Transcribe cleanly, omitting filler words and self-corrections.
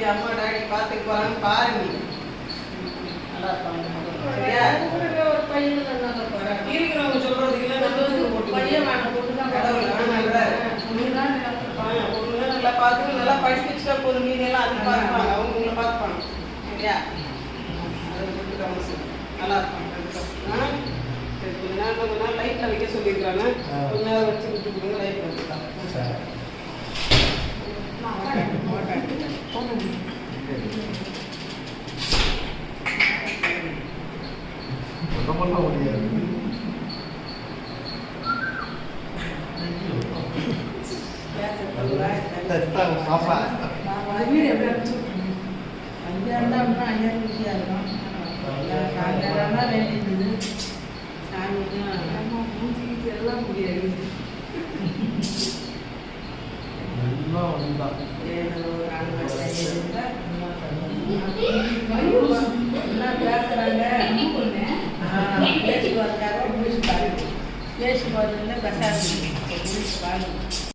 எப்படி அம்மா டாடி பார்த்துட்டு போறான்னு பாருங்க. நல்லா இருப்பாங்க. சரியா? ஒரு பையன் நல்லா போறாங்க. இருக்கிறவங்க சொல்றதுக்கு ஒரு பையன் வேணும் பொண்ணுதான் கடவுள் வேணாங்கிறாரு. பொண்ணுதான் பொண்ணுங்க நல்லா பார்த்து நல்லா படிக்க வச்சுட்டா போதும். மீதி எல்லாம் அது பார்ப்பாங்க. அவங்க உங்களை பார்ப்பாங்க. சரியா? அதை விட்டு கவனிச்சு நல்லா இருப்பாங்க. சரி, கொஞ்ச நேரம் லைட்டில் வைக்க சொல்லியிருக்காங்க. கொஞ்ச நேரம் வச்சு விட்டு கொடுங்க. லைட்டில் வச்சுருக்காங்க. பண்ண முடியாது. பாப்பா எல்லாம் முடியாது. எல்லாம் ஒன்றுதான். பேசி பாருங்க பேசி பாருங்க கசாயம்